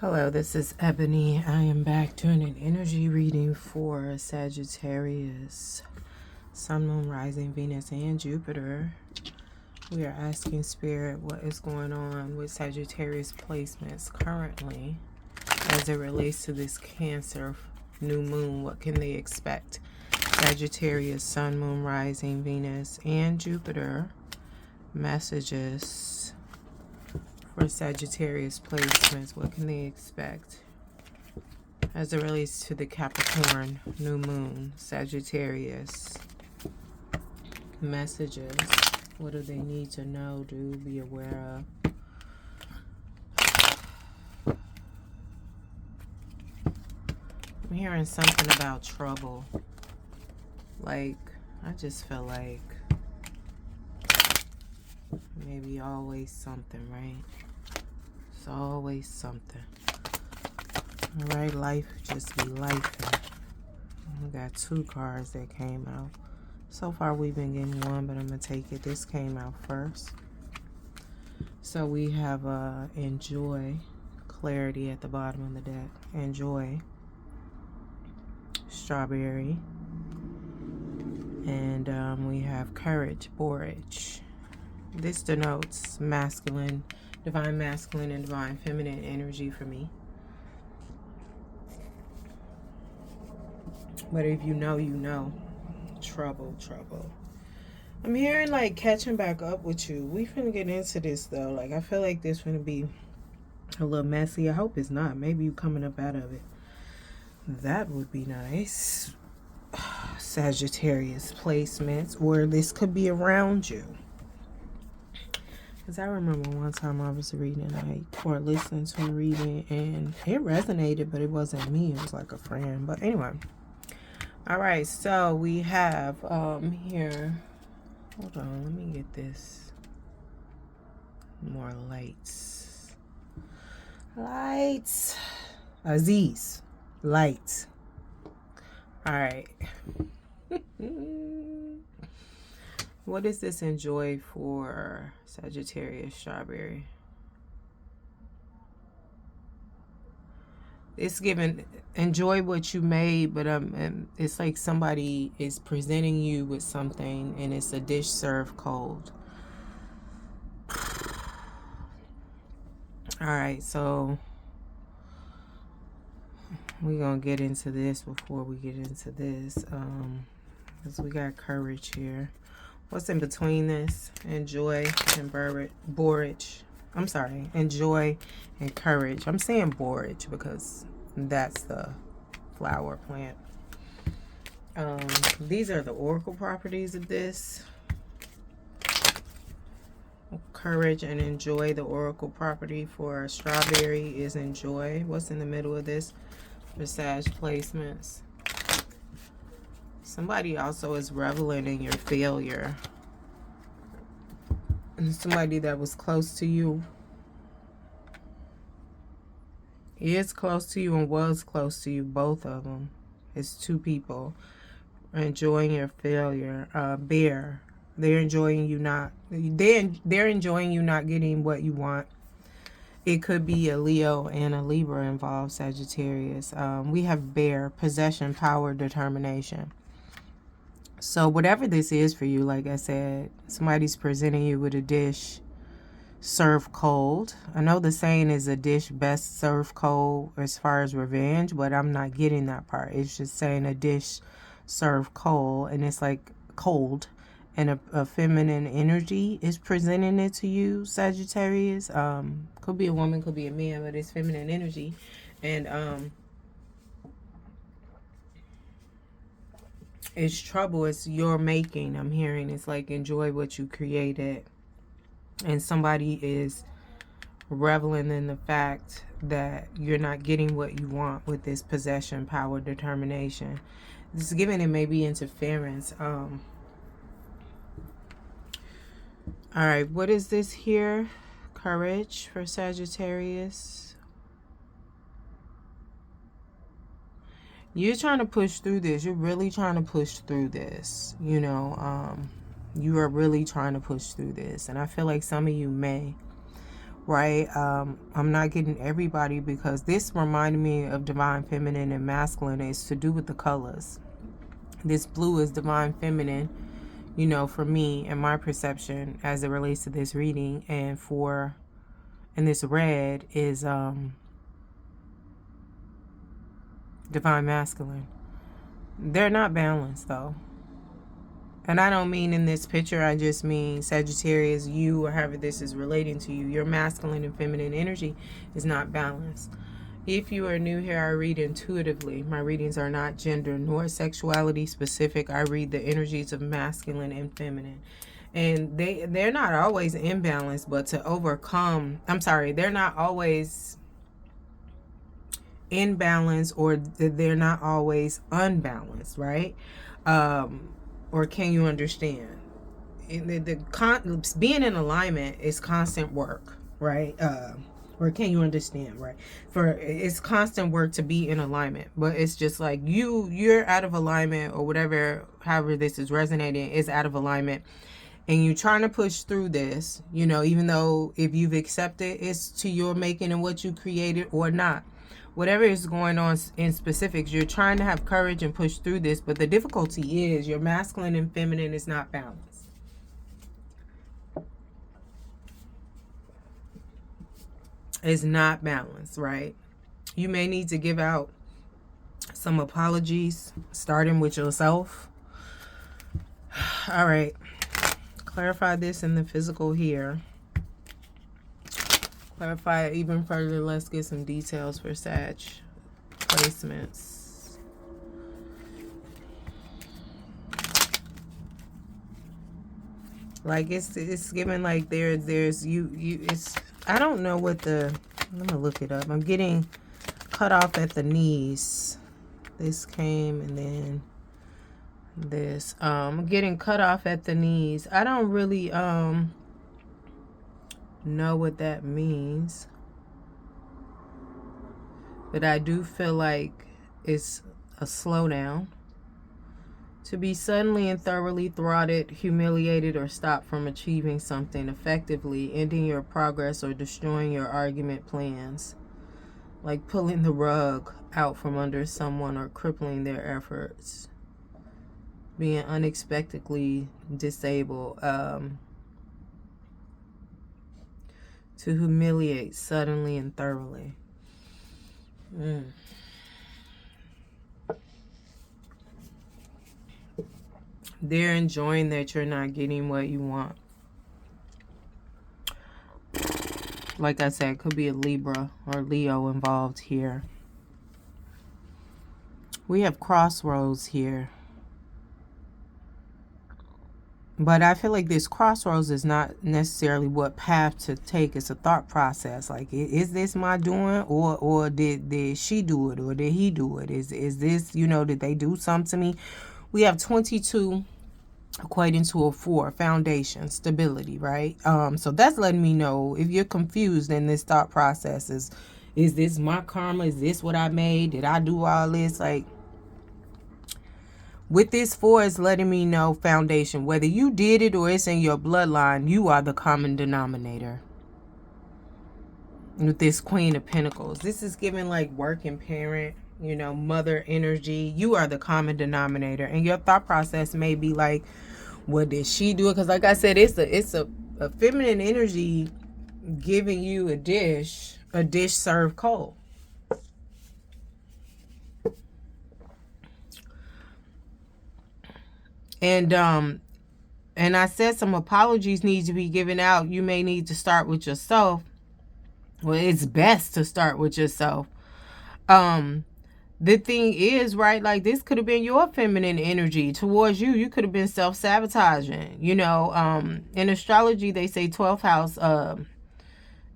Hello, this is Ebony. I am back doing an energy reading for Sagittarius, Sun, Moon, Rising, Venus, and Jupiter. We are asking Spirit what is going on with Sagittarius placements currently as it relates to this Cancer new moon. What can they expect? Sagittarius, Sun, Moon, Rising, Venus, and Jupiter. Messages for Sagittarius placements. What can they expect as it relates to the Capricorn new moon? Sagittarius messages. What do they need to know, do, be aware of? I'm hearing something about trouble. Like, I just feel like maybe always something, right? It's always something. Alright, life just be life. We got two cards that came out. So far we've been getting one, but I'm going to take it. This came out first. So we have enjoy, clarity at the bottom of the deck. Enjoy, strawberry. And we have courage, borage. This denotes masculine, divine masculine and divine feminine energy for me. But if you know, you know. Trouble, trouble. I'm hearing like catching back up with you. We finna get into this though. Like I feel like this finna be a little messy. I hope it's not. Maybe you coming up out of it. That would be nice. Sagittarius placements, or this could be around you. Because I remember one time I was reading, or listening to a reading, and it resonated, but it wasn't me. It was like a friend. But anyway. All right, so we have here. Hold on, let me get this. More lights. Lights. Aziz. Lights. All right. What is this enjoy for Sagittarius strawberry? It's given enjoy what you made, but it's like somebody is presenting you with something and it's a dish served cold. All right, so we're gonna get into this before we get into this, because we got courage here. What's in between this? Enjoy and borage. I'm sorry, enjoy and courage. I'm saying borage because that's the flower plant. These are the oracle properties of this. Courage and enjoy. The oracle property for strawberry is enjoy. What's in the middle of this for Sag placements? Somebody also is reveling in your failure. And somebody that was close to you is close to you and was close to you. Both of them. It's two people enjoying your failure. Bear. They're enjoying you not. They're enjoying you not getting what you want. It could be a Leo and a Libra involved, Sagittarius. We have bear, possession, power, determination. So whatever this is for you, like I said, somebody's presenting you with a dish served cold. I know the saying is a dish best served cold as far as revenge, but I'm not getting that part. It's just saying a dish served cold, and it's like cold, and a feminine energy is presenting it to you, Sagittarius. Could be a woman, could be a man, but it's feminine energy. And it's trouble. It's your making. I'm hearing it's like enjoy what you created. And somebody is reveling in the fact that you're not getting what you want with this possession, power, determination. This is giving it maybe interference. All right, what is this here? Courage for Sagittarius. You're trying to push through this. You're really trying to push through this. You know, you are really trying to push through this. And I feel like some of you may. right? I'm not getting everybody because this reminded me of divine feminine and masculine. It's to do with the colors. This blue is divine feminine, you know, for me and my perception as it relates to this reading, and this red is divine masculine. They're not balanced though. And I don't mean in this picture, I just mean Sagittarius, you, or however this is relating to you. Your masculine and feminine energy is not balanced. If you are new here, I read intuitively. My readings are not gender nor sexuality specific. I read the energies of masculine and feminine. And they're not always in balance, but to overcome, they're not always in balance, or they're not always unbalanced, right? Or can you understand? Being in alignment is constant work, right? Or can you understand, right? It's constant work to be in alignment, but it's just like you're out of alignment, or whatever, however this is resonating is out of alignment, and you're trying to push through this, you know, even though if you've accepted it's to your making and what you created or not. Whatever is going on in specifics, you're trying to have courage and push through this, but the difficulty is your masculine and feminine is not balanced. It's not balanced, right? You may need to give out some apologies, starting with yourself. All right. Clarify this in the physical here. Clarify it even further. Let's get some details for Sag placements. Like it's given like there's you it's, I don't know what I'm gonna look it up. I'm getting cut off at the knees. This came and then this. I'm getting cut off at the knees. I don't really know what that means, but I do feel like it's a slowdown. To be suddenly and thoroughly thwarted, humiliated, or stopped from achieving something effectively, ending your progress or destroying your argument plans. Like pulling the rug out from under someone or crippling their efforts. Being unexpectedly disabled. To humiliate suddenly and thoroughly. They're enjoying that you're not getting what you want. Like I said, could be a Libra or Leo involved here. We have crossroads here. But I feel like this crossroads is not necessarily what path to take. It's a thought process. Like, is this my doing, or did she do it, or did he do it? Is this, you know, did they do something to me? We have 22 equating to a 4, foundation, stability, right? So that's letting me know if you're confused in this thought process, is this my karma? Is this what I made? Did I do all this? Like, with this 4, is letting me know foundation. Whether you did it or it's in your bloodline, you are the common denominator. With this Queen of Pentacles, this is giving like working parent, you know, mother energy. You are the common denominator, and your thought process may be like, what did she do? Because like I said, it's a feminine energy giving you a dish served cold. And I said some apologies need to be given out. You may need to start with yourself. Well, it's best to start with yourself. The thing is, right, like this could have been your feminine energy towards you. You could have been self-sabotaging. You know, in astrology, they say 12th house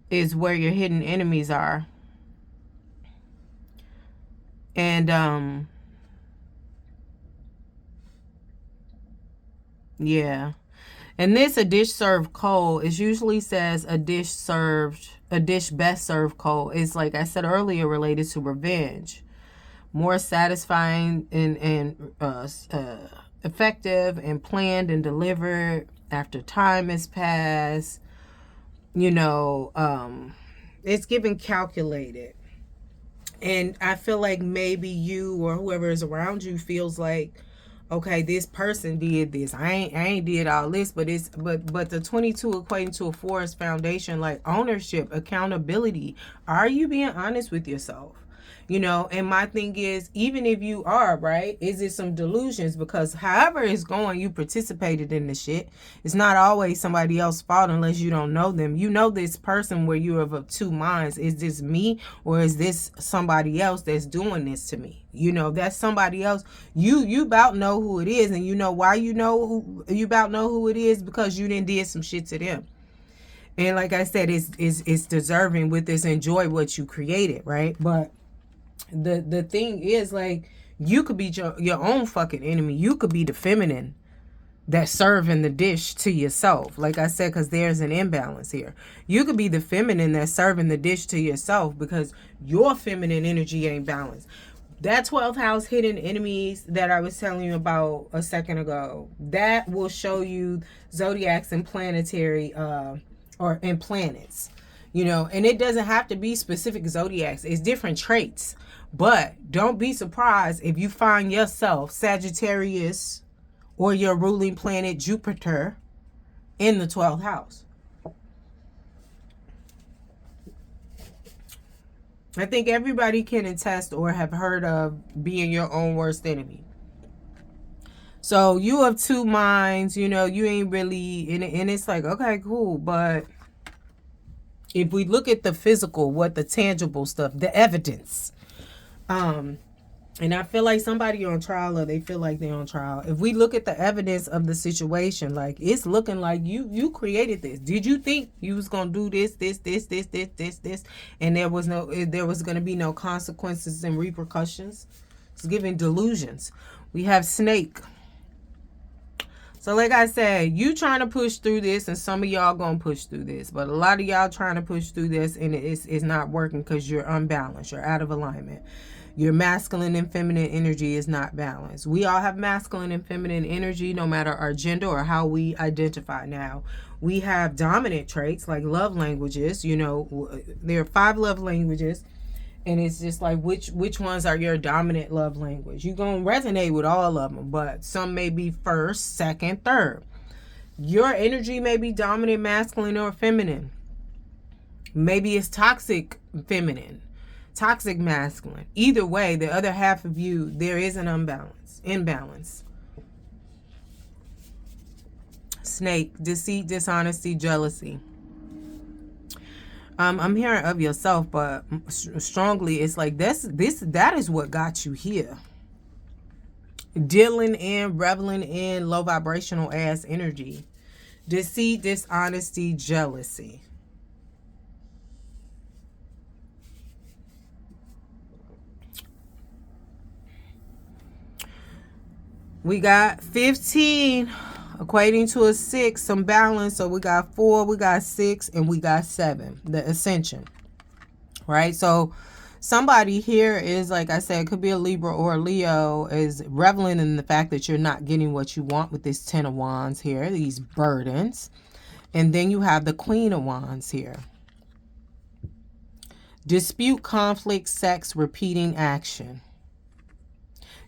is where your hidden enemies are. And yeah. And this, a dish served cold, it usually says a dish best served cold. It's like I said earlier, related to revenge. More satisfying and effective and planned and delivered after time has passed. you know, it's giving calculated. And I feel like maybe you or whoever is around you feels like, okay, this person did this. I ain't did all this, but but the 22 equating to a forest foundation, like ownership, accountability. Are you being honest with yourself? You know, and my thing is, even if you are, right, is it some delusions? Because however it's going, you participated in the shit. It's not always somebody else's fault unless you don't know them. You know this person where you're of two minds. Is this me or is this somebody else that's doing this to me? You know, that's somebody else. You about know who it is, and you know why you about know who it is, because you didn't did some shit to them. And like I said, it's deserving with this, enjoy what you created, right? But the thing is, like, you could be your own fucking enemy. You could be the feminine that's serving the dish to yourself. Like I said, because there's an imbalance here. You could be the feminine that's serving the dish to yourself because your feminine energy ain't balanced. That 12th house hidden enemies that I was telling you about a second ago, that will show you zodiacs and planetary or in planets. You know, and it doesn't have to be specific zodiacs. It's different traits. But don't be surprised if you find yourself Sagittarius or your ruling planet Jupiter in the 12th house. I think everybody can attest or have heard of being your own worst enemy. So you have two minds, you know, you ain't really in it, and it's like, okay, cool, but if we look at the physical, what the tangible stuff, the evidence, and I feel like somebody on trial, or they feel like they're on trial. If we look at the evidence of the situation, like, it's looking like you created this. Did you think you was gonna do this, and there was gonna be no consequences and repercussions? It's giving delusions. We have snake. So like I said, you trying to push through this, and some of y'all gonna push through this, but a lot of y'all trying to push through this, and it's not working because you're unbalanced. You're out of alignment. Your masculine and feminine energy is not balanced. We all have masculine and feminine energy, no matter our gender or how we identify. Now, we have dominant traits like love languages. You know, there are 5 love languages. And it's just like, which ones are your dominant love language? You're going to resonate with all of them, but some may be first, second, third. Your energy may be dominant, masculine, or feminine. Maybe it's toxic feminine, toxic masculine. Either way, the other half of you, there is an imbalance. Snake, deceit, dishonesty, jealousy. I'm hearing of yourself, but strongly it's like that is what got you here. Dealing in, reveling in low vibrational ass energy. Deceit, dishonesty, jealousy. We got 15 equating to a 6, some balance. So we got 4, we got 6, and we got 7, the ascension, right? So somebody here is, like I said, it could be a Libra or a Leo, is reveling in the fact that you're not getting what you want with this 10 of Wands here, these burdens. And then you have the Queen of Wands here. Dispute, conflict, sex, repeating action.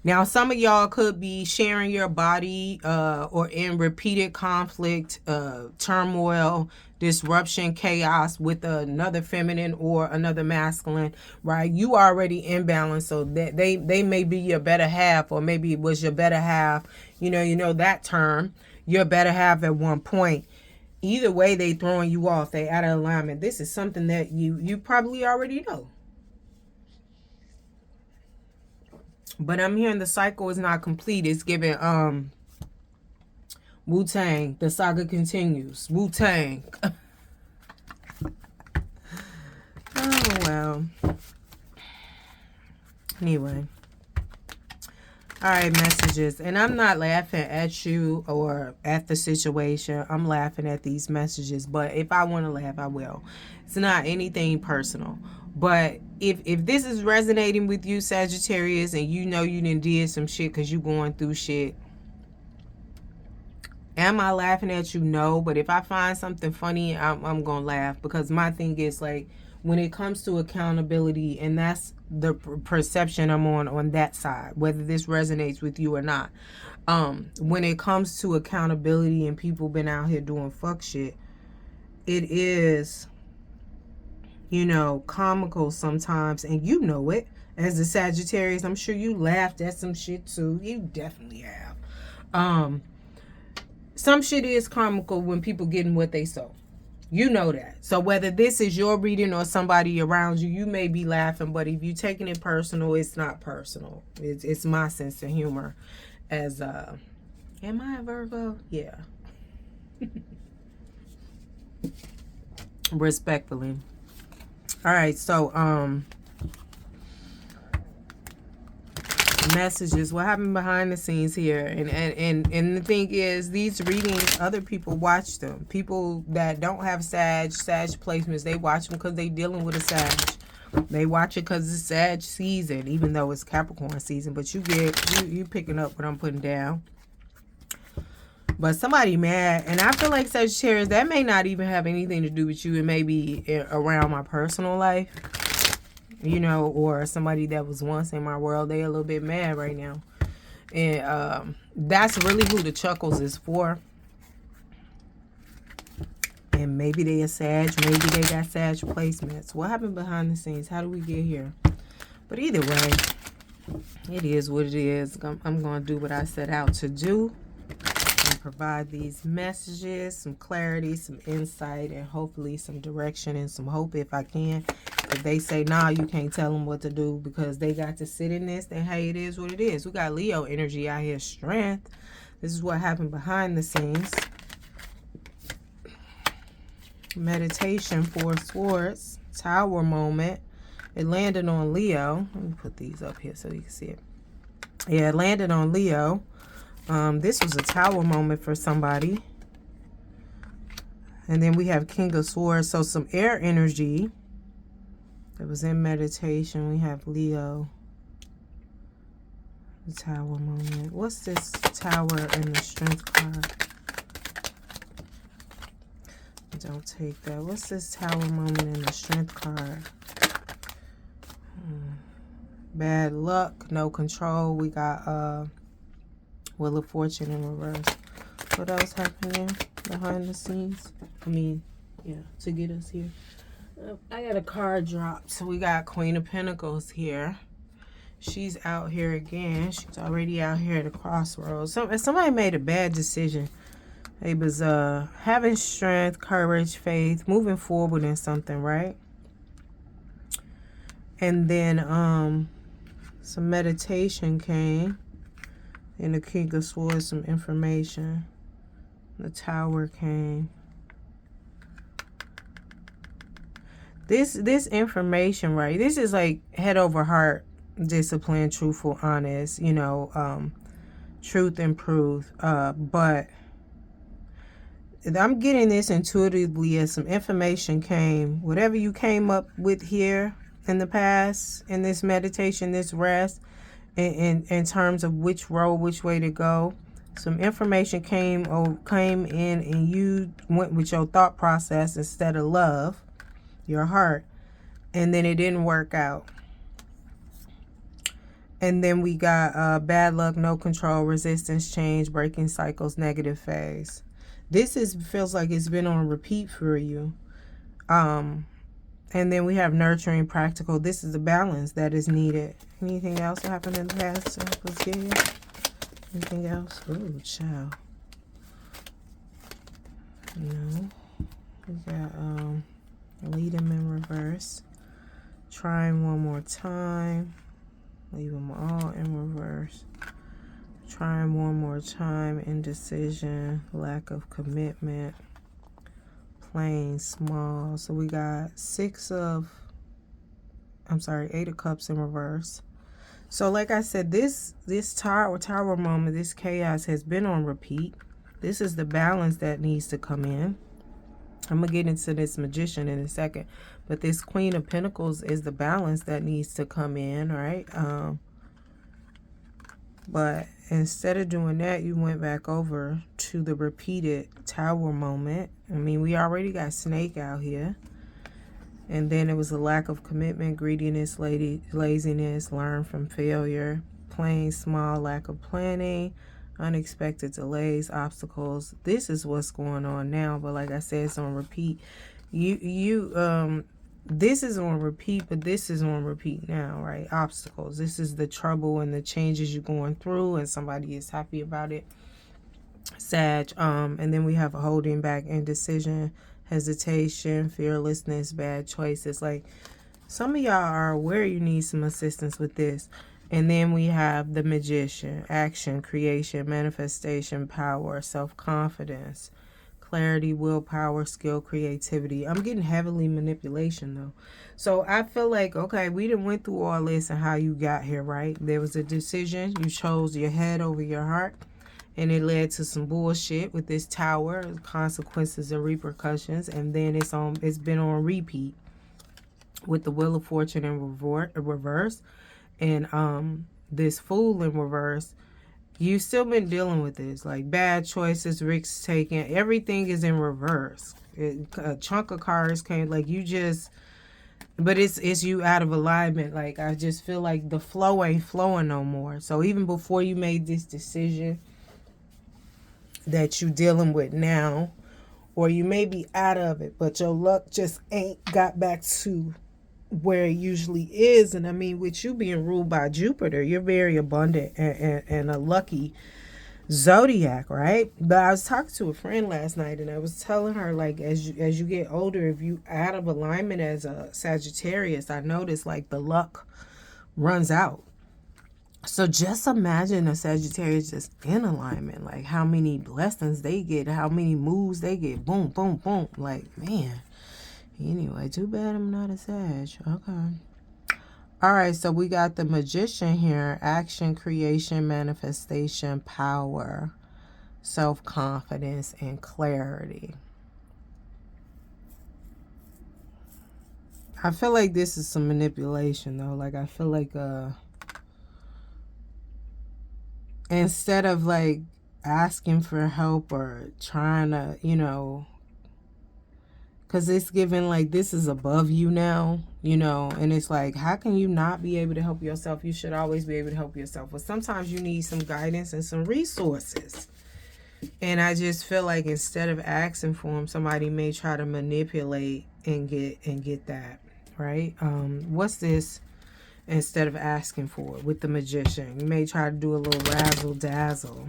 Now, some of y'all could be sharing your body or in repeated conflict, turmoil, disruption, chaos with another feminine or another masculine, right? You already imbalanced, so that they may be your better half, or maybe it was your better half. You know that term, your better half at one point. Either way, they throwing you off. They out of alignment. This is something that you probably already know. But I'm hearing the cycle is not complete. It's giving Wu-Tang. The saga continues. Wu-Tang. Oh, well. Anyway. All right, messages. And I'm not laughing at you or at the situation. I'm laughing at these messages. But if I want to laugh, I will. It's not anything personal. But if this is resonating with you, Sagittarius, and you know you done did some shit because you going through shit, Am I laughing at you? No. But if I find something funny, I'm going to laugh. Because my thing is, like, when it comes to accountability, and that's the perception I'm on that side, whether this resonates with you or not. When it comes to accountability and people been out here doing fuck shit, it is, you know, comical sometimes, and you know it. As a Sagittarius, I'm sure you laughed at some shit too. You definitely have. Some shit is comical when people getting what they sow. You know that. So whether this is your reading or somebody around you, you may be laughing, but if you're taking it personal, it's not personal. It's my sense of humor. As am I a Virgo? Yeah. Respectfully. All right, so messages, what happened behind the scenes here, and the thing is, these readings, other people watch them. People that don't have Sag placements, they watch them because they dealing with a Sag. They watch it because it's Sag season, even though it's Capricorn season. But you picking up what I'm putting down. But somebody mad, and I feel like Sagittarius, that may not even have anything to do with you. It may be around my personal life, you know, or somebody that was once in my world. They a little bit mad right now, and that's really who the chuckles is for. And maybe they a Sag, maybe they got Sag placements. What happened behind the scenes? How do we get here? But either way, it is what it is. I'm going to do what I set out to do and provide these messages, some clarity, some insight, and hopefully some direction and some hope if I can. If they say, nah, you can't tell them what to do because they got to sit in this, then hey, it is what it is. We got Leo energy out here, strength. This is what happened behind the scenes. Meditation, Four Swords, Tower moment. It landed on Leo. Let me put these up here so you can see it. Yeah, it landed on Leo. This was a Tower moment for somebody. And then we have King of Swords. So some air energy. It was in meditation. We have Leo. The Tower moment. What's this Tower and the Strength card? Don't take that. What's this Tower moment in the Strength card? Bad luck, no control. We got Wheel of Fortune in reverse. What else happening behind the scenes? I mean, yeah, to get us here. I got a card drop. So we got Queen of Pentacles here. She's out here again. She's already out here at the crossroads. Somebody made a bad decision. It was having strength, courage, faith, moving forward in something, right? And then some meditation came. And the King of Swords, some information. The Tower came. This information, right? This is like head over heart, discipline, truthful, honest, you know, truth and proof. But I'm getting this intuitively as some information came. Whatever you came up with here in the past, in this meditation, this rest, in terms of which road, which way to go, some information came in, and you went with your thought process instead of love, your heart, and then it didn't work out. And then we got bad luck, no control, resistance, change, breaking cycles, negative phase. This feels like it's been on repeat for you. And then we have nurturing, practical. This is the balance that is needed. Anything else that happened in the past? Let's get here. Anything else? Ooh, child. No. We got lead them in reverse. Trying one more time. Leave them all in reverse. Trying one more time. Indecision. Lack of commitment. Playing small. So we got 8 of Cups in reverse. So like I said, this tower moment, this chaos has been on repeat. This is the balance that needs to come in. I'm going to get into this Magician in a second. But this Queen of Pentacles is the balance that needs to come in, right? But instead of doing that, you went back over to the repeated tower moment. I mean, we already got snake out here. And then it was a lack of commitment, greediness, laziness, learn from failure, playing small, lack of planning, unexpected delays, obstacles. This is what's going on now. But like I said, it's on repeat. This is on repeat, but this is on repeat now, right? Obstacles. This is the trouble and the changes you're going through, and somebody is happy about it. Sag. And then we have a holding back, indecision, hesitation, fearlessness, bad choices. Like, some of y'all are aware you need some assistance with this. And then we have the magician, action, creation, manifestation, power, self-confidence, clarity, willpower, skill, creativity. I'm getting heavily manipulation though. So I feel like, okay, we done went through all this and how you got here, right? There was a decision. You chose your head over your heart. And it led to some bullshit with this tower, consequences and repercussions. And then it's been on repeat with the Wheel of Fortune in reverse. And this Fool in reverse. You've still been dealing with this. Like bad choices, risks taken. Everything is in reverse. A chunk of cards came, like you just... But it's you out of alignment. Like, I just feel like the flow ain't flowing no more. So even before you made this decision that you dealing with now, or you may be out of it, but your luck just ain't got back to where it usually is. And I mean, with you being ruled by Jupiter, you're very abundant and a lucky zodiac, right? But I was talking to a friend last night, and I was telling her, like, as you get older, if you out of alignment as a Sagittarius, I noticed like the luck runs out. So just imagine a Sagittarius just in alignment, like how many blessings they get, how many moves they get, boom, boom, boom. Like, man. Anyway, too bad I'm not a Sag. Okay. All right, so we got the magician here. Action, creation, manifestation, power, self-confidence, and clarity. I feel like this is some manipulation, though. Like, I feel like... instead of like asking for help or trying to, you know, because it's given like this is above you now, you know, and it's like, how can you not be able to help yourself? You should always be able to help yourself. But sometimes you need some guidance and some resources. And I just feel like instead of asking for them, somebody may try to manipulate and get that, right? What's this? Instead of asking for it with the magician, you may try to do a little razzle dazzle.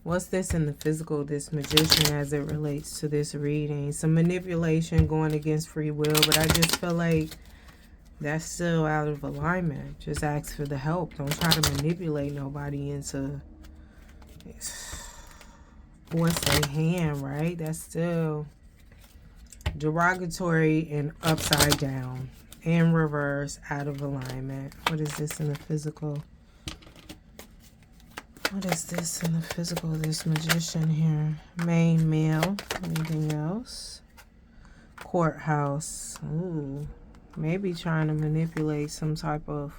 What's this in the physical, this magician, as it relates to this reading? Some manipulation going against free will, but I just feel like that's still out of alignment. Just ask for the help. Don't try to manipulate nobody into force their hand, right? That's still derogatory and upside down. In reverse, out of alignment. What is this in the physical? What is this in the physical? This magician here. Main male. Anything else? Courthouse. Ooh. Maybe trying to manipulate some type of...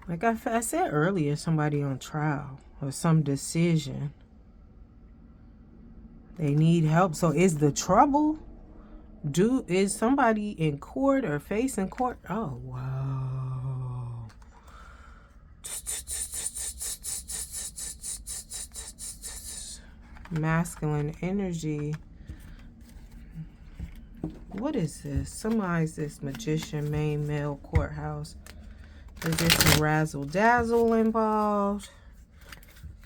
Like I said earlier, somebody on trial. Or some decision. They need help. So is the trouble... is somebody in court or facing court? Oh, wow. Masculine energy. What is this? Somebody's this magician, main male, courthouse. Is there some razzle dazzle involved?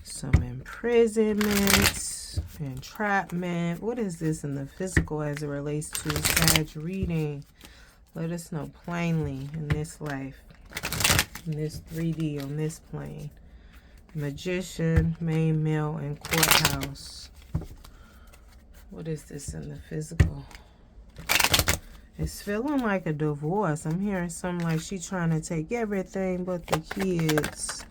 Some imprisonment. Entrapment. What is this in the physical as it relates to Sag reading? Let us know plainly in this life, in this 3D on this plane. Magician, main male, and courthouse. What is this in the physical? It's feeling like a divorce. I'm hearing something like she's trying to take everything but the kids.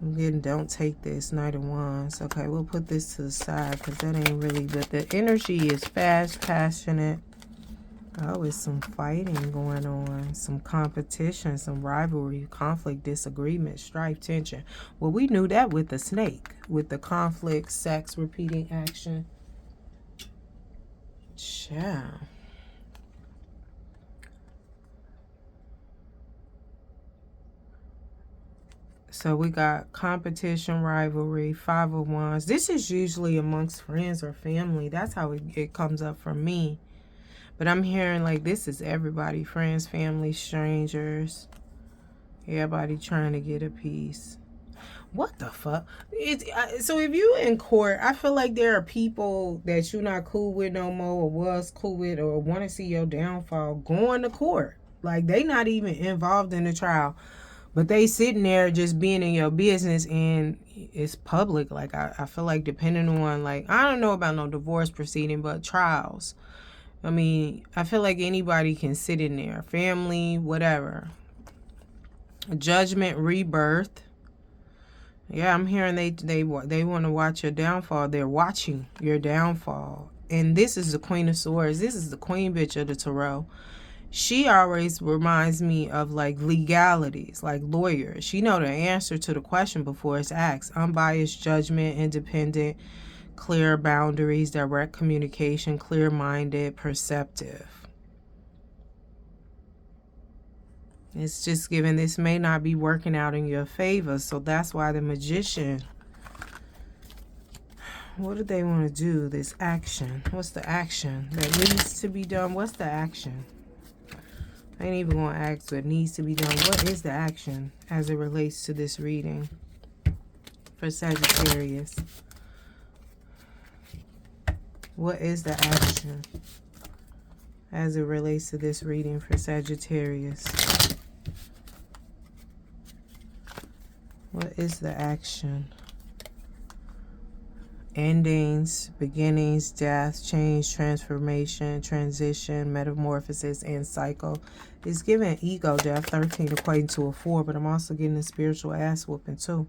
I'm getting, don't take this, Knight of Wands. Okay, we'll put this to the side because that ain't really, but the energy is fast, passionate, Oh, it's some fighting going on, some competition, some rivalry, conflict, disagreement, strife, tension. Well, we knew that with the snake, with the conflict, sex, repeating action. Yeah. So we got competition, rivalry, 5 of Wands. This is usually amongst friends or family. That's how it comes up for me. But I'm hearing like this is everybody, friends, family, strangers. Everybody trying to get a piece. What the fuck? So if you in court, I feel like there are people that you're not cool with no more, or was cool with, or want to see your downfall going to court. Like they not even involved in the trial, but they sitting there just being in your business, and it's public. Like I feel like depending on, like, I don't know about no divorce proceeding, but trials. I mean, I feel like anybody can sit in there, family, whatever. Judgment, rebirth. Yeah, I'm hearing they want to watch your downfall. They're watching your downfall. And this is the Queen of Swords. This is the Queen bitch of the Tarot. She always reminds me of like legalities, like lawyers. She know the answer to the question before it's asked. Unbiased judgment, independent, clear boundaries, direct communication, clear-minded, perceptive. It's just given this may not be working out in your favor. So that's why the Magician, what do they want to do? This action. What's the action that needs to be done? What's the action? I ain't even going to ask what needs to be done. What is the action as it relates to this reading for Sagittarius? What is the action as it relates to this reading for Sagittarius? What is the action? Endings, beginnings, death, change, transformation, transition, metamorphosis, and cycle. It's giving ego death, 13 equating to a 4, but I'm also getting a spiritual ass whooping too.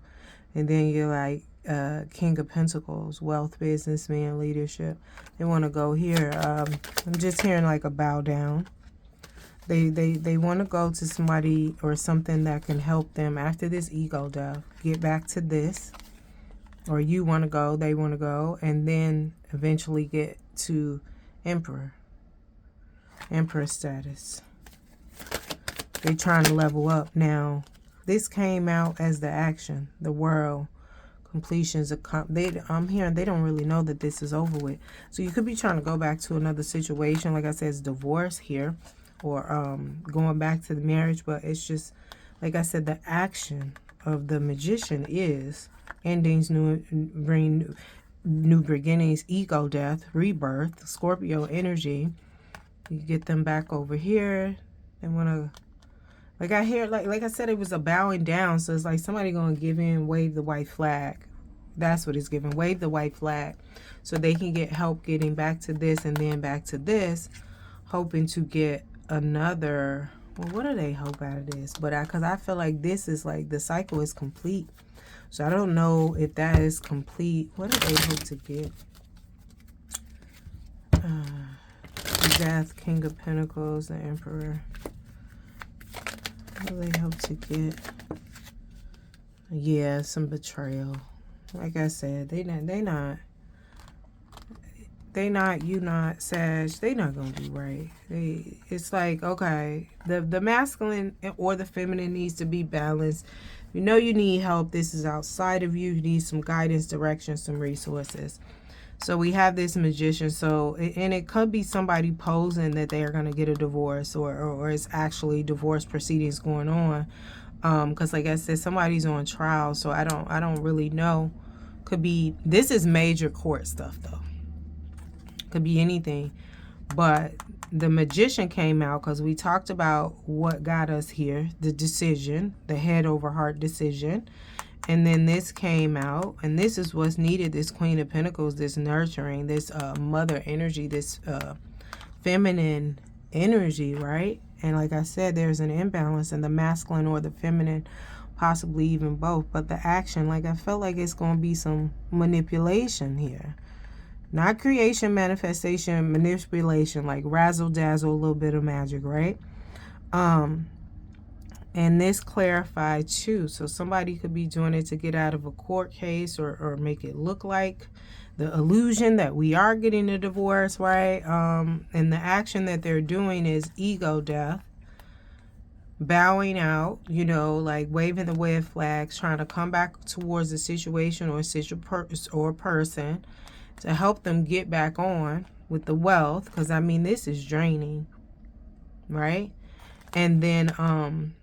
And then you're like King of Pentacles, wealth, businessman, leadership. They want to go here. I'm just hearing like a bow down. They want to go to somebody or something that can help them after this ego death. Get back to this. Or you want to go, they want to go, and then eventually get to Emperor status. They're trying to level up. Now, this came out as the action, the world, completions. I'm hearing they don't really know that this is over with. So you could be trying to go back to another situation. Like I said, it's divorce here, or going back to the marriage. But it's just, like I said, the action of the Magician is endings, bring new beginnings, ego death, rebirth, Scorpio energy. You get them back over here. They want to, like I hear, like I said, it was a bowing down. So it's like somebody going to give in, wave the white flag. That's what it's giving. Wave the white flag so they can get help getting back to this and then back to this, hoping to get another. Well, what do they hope out of this? But because I feel like this is like the cycle is complete. So I don't know if that is complete. What do they hope to get? Death, King of Pentacles, the Emperor. What do they hope to get? Yeah, some betrayal. Like I said, you not, Sag, they not gonna do right. It's like, okay, the masculine or the feminine needs to be balanced. You know you need help. This is outside of you. You need some guidance, direction, some resources. So we have this Magician. So, and it could be somebody posing that they are going to get a divorce, or it's actually divorce proceedings going on. Because like I said, somebody's on trial. So I don't really know. Could be, this is major court stuff though. Could be anything. But the Magician came out because we talked about what got us here, the decision, the head over heart decision. And then this came out, and this is what's needed, this Queen of Pentacles, this nurturing, this mother energy, this feminine energy, right? And like I said, there's an imbalance in the masculine or the feminine, possibly even both. But the action, like I felt like it's going to be some manipulation here. Not creation, manifestation, manipulation, like razzle dazzle, a little bit of magic, right? And this clarified too. So somebody could be doing it to get out of a court case, or make it look like the illusion that we are getting a divorce, right? And the action that they're doing is ego death, bowing out, you know, like waving the red flags, trying to come back towards the situation or person to help them get back on with the wealth. Because I mean, this is draining, right? And then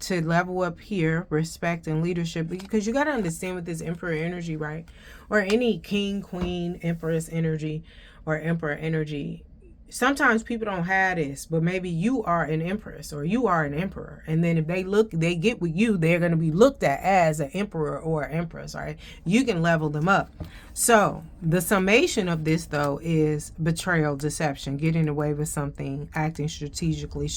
to level up here, respect and leadership, because you got to understand with this Emperor energy, right? Or any king, queen, empress energy, or emperor energy, sometimes people don't have this, but maybe you are an empress or you are an emperor, and then if they get with you, they're going to be looked at as an emperor or an empress, right? You can level them up. So the summation of this, though, is betrayal, deception, getting away with something, acting strategically,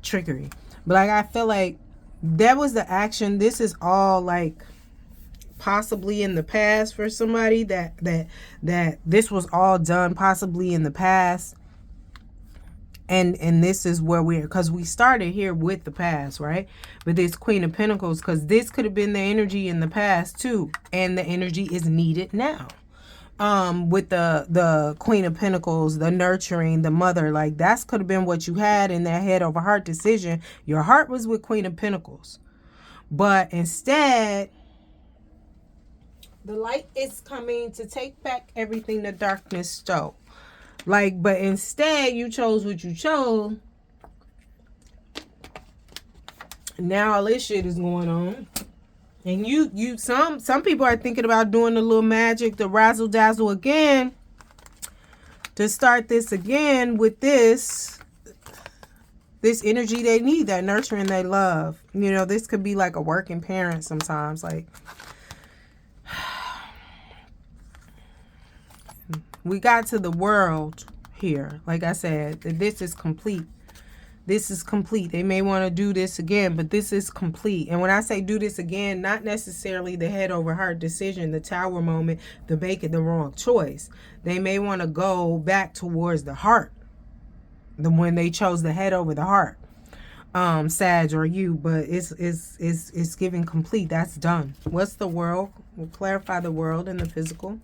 trickery. But like, I feel like that was the action. This is all like possibly in the past for somebody, that this was all done possibly in the past, and this is where we're, because we started here with the past, right? But this Queen of Pentacles, because this could have been the energy in the past too, and the energy is needed now. With the Queen of Pentacles, the nurturing, the mother, like that's could have been what you had in that head over heart decision. Your heart was with Queen of Pentacles, but instead the light is coming to take back everything the darkness stole. Like, but instead you chose what you chose. Now all this shit is going on. And some people are thinking about doing the little magic, the razzle dazzle again, to start this again with this energy they need, that nurturing they love. You know, this could be like a working parent sometimes. Like, we got to the world here. Like I said, this is complete. This is complete. They may want to do this again, but this is complete. And when I say do this again, not necessarily the head over heart decision, the tower moment, the making the wrong choice. They may want to go back towards the heart, when they chose the head over the heart, Sag or you. But it's giving complete. That's done. What's the world? We'll clarify the world and the physical.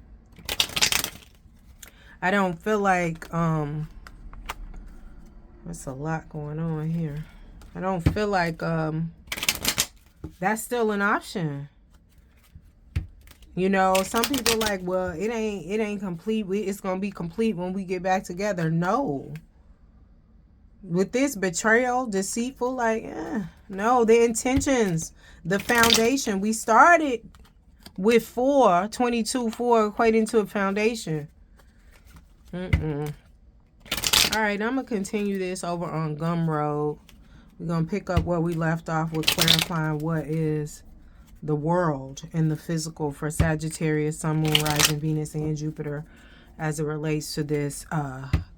I don't feel like there's a lot going on here. I don't feel like that's still an option. You know, some people like, well, it ain't complete. It's gonna be complete when we get back together. No. With this betrayal, deceitful, like, no, the intentions, the foundation. We started with 4, 22, 4 equating to a foundation. All right, I'm going to continue this over on Gumroad. We're going to pick up where we left off with clarifying what is the world and the physical for Sagittarius, Sun, Moon, Rising, Venus, and Jupiter as it relates to this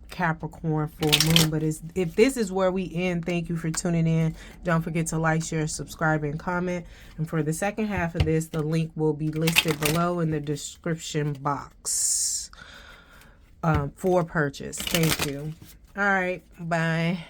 Capricorn full moon. But if this is where we end, thank you for tuning in. Don't forget to like, share, subscribe, and comment. And for the second half of this, the link will be listed below in the description box for purchase. Thank you. All right, bye.